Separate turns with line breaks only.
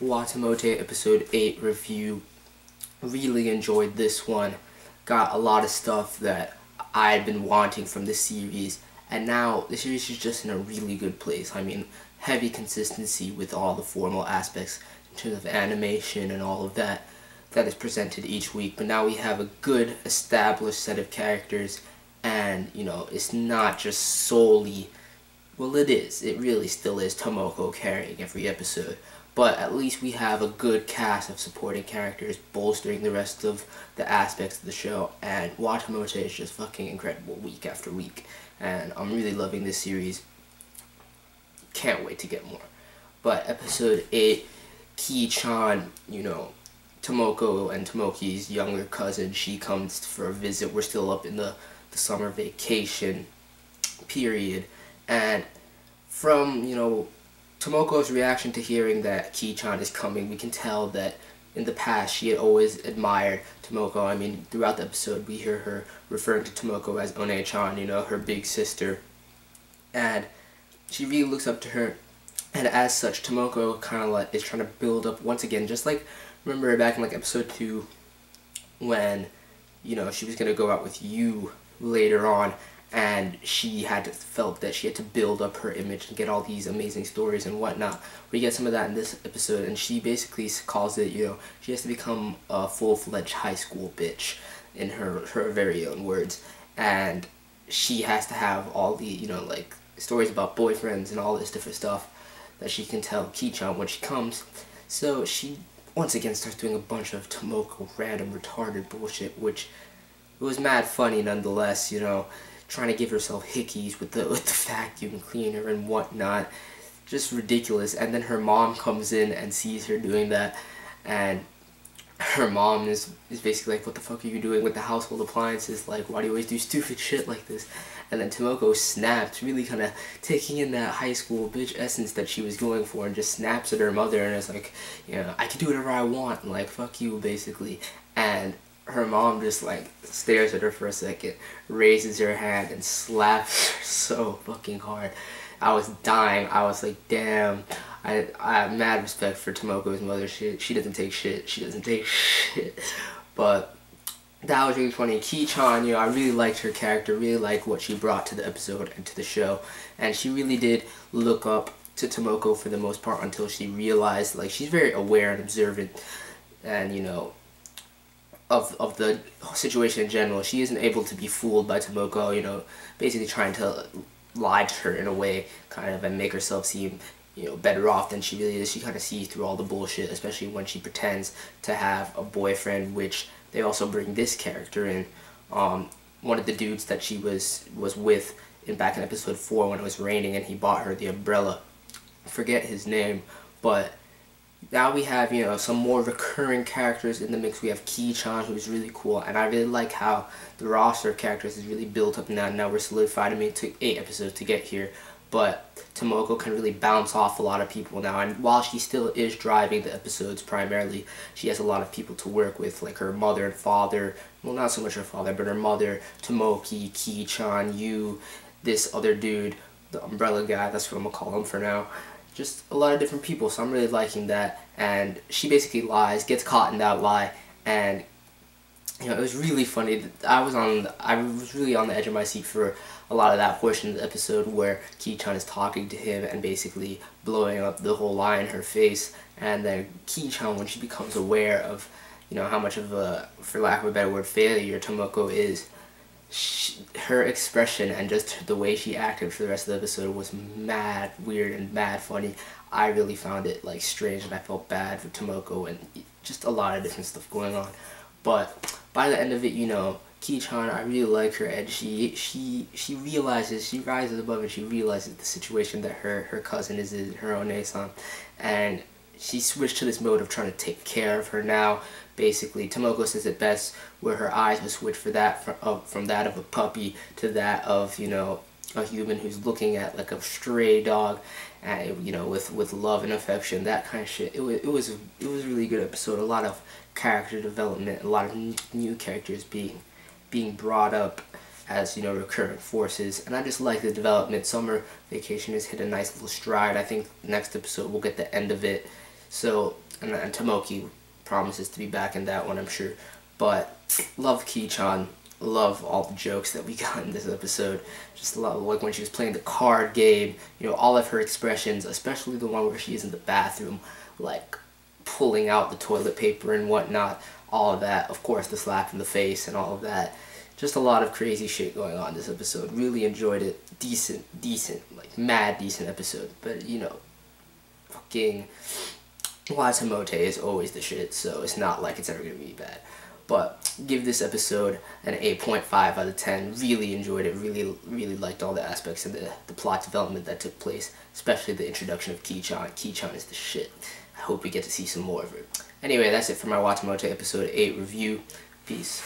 Watamote episode 8 review. Really enjoyed this one. Got a lot of stuff that I'd been wanting from this series, and now the series is just in a really good place. I mean, heavy consistency with all the formal aspects in terms of animation and all of that is presented each week, but now we have a good established set of characters, and it's not just solely, well, it really still is Tomoko carrying every episode, but at least we have a good cast of supporting characters bolstering the rest of the aspects of the show, and Watamote is just fucking incredible week after week, and I'm really loving this series. Can't wait to get more. But episode 8, Kii-chan, Tomoko and Tomoki's younger cousin, she comes for a visit. We're still up in the summer vacation period, and from Tomoko's reaction to hearing that Kii-chan is coming, we can tell that in the past she had always admired Tomoko. I mean, throughout the episode we hear her referring to Tomoko as One-chan, her big sister, and she really looks up to her, and as such Tomoko kind of is trying to build up once again, just like remember back in episode 2 when she was gonna go out with you later on, and she felt that she had to build up her image and get all these amazing stories and whatnot. We get some of that in this episode, and she basically calls it, she has to become a full-fledged high school bitch in her very own words, and she has to have all the stories about boyfriends and all this different stuff that she can tell Kii-chan when she comes. So she once again starts doing a bunch of Tomoko random retarded bullshit, which was mad funny nonetheless, trying to give herself hickeys with the vacuum cleaner and whatnot. Just ridiculous. And then her mom comes in and sees her doing that, and her mom is basically like, what the fuck are you doing with the household appliances? Like, why do you always do stupid shit like this? And then Tomoko snaps, really kind of taking in that high school bitch essence that she was going for, and just snaps at her mother and is like, I can do whatever I want, and fuck you, basically. And her mom just stares at her for a second, raises her hand, and slaps her so fucking hard. I was dying. I was like, damn. I have mad respect for Tomoko's mother. She doesn't take shit. She doesn't take shit. But that was really funny. Kii-chan, I really liked her character, really liked what she brought to the episode and to the show. And she really did look up to Tomoko for the most part until she realized, she's very aware and observant, and, of the situation in general. She isn't able to be fooled by Tomoko, basically trying to lie to her in a way, kind of, and make herself seem better off than she really is. She kind of sees through all the bullshit, especially when she pretends to have a boyfriend, which they also bring this character in. One of the dudes that she was with back in episode 4 when it was raining and he bought her the umbrella. I forget his name, but now we have, some more recurring characters in the mix. We have Kii-chan, who's really cool, and I really like how the roster of characters is really built up now. Now we're solidified. I mean, it took 8 episodes to get here, but Tomoko can really bounce off a lot of people now, and while she still is driving the episodes primarily, she has a lot of people to work with, like her mother and father. Well, not so much her father, but her mother, Tomoki, Kii-chan, you, this other dude, the umbrella guy, that's what I'm gonna call him for now. Just a lot of different people, so I'm really liking that. And she basically lies, gets caught in that lie, and it was really funny. I was really on the edge of my seat for a lot of that portion of the episode where Kii-chan is talking to him and basically blowing up the whole lie in her face, and then Kii-chan, when she becomes aware of how much of a, for lack of a better word, failure Tomoko is, her expression and just the way she acted for the rest of the episode was mad weird and mad funny. I really found it strange, and I felt bad for Tomoko, and just a lot of different stuff going on. But by the end of it, Kii-chan, I really like her, and she realizes, she rises above it, she realizes the situation that her cousin is in, her One-san, and she switched to this mode of trying to take care of her now. Basically, Tomoko says it best, where her eyes will switch from that of a puppy to that of, a human who's looking at a stray dog, and with love and affection, that kind of shit. It was a really good episode. A lot of character development, a lot of new characters being brought up as recurrent forces, and I just like the development. Summer Vacation has hit a nice little stride. I think next episode we'll get the end of it. So and Tomoki promises to be back in that one, I'm sure. But love Kii-chan. Love all the jokes that we got in this episode. Just love, like when she was playing the card game, you know, all of her expressions, especially the one where she's in the bathroom, like pulling out the toilet paper and whatnot, all of that. Of course, the slap in the face and all of that. Just a lot of crazy shit going on this episode. Really enjoyed it. Decent, like mad decent episode. But, you know, fucking Watamote is always the shit, so it's not like it's ever gonna be bad. But give this episode an 8.5 out of 10. Really enjoyed it. Really liked all the aspects of the plot development that took place, especially the introduction of Kii-chan. Kii-chan is the shit. I hope we get to see some more of it. Anyway, that's it for my Watamote episode 8 review. Peace.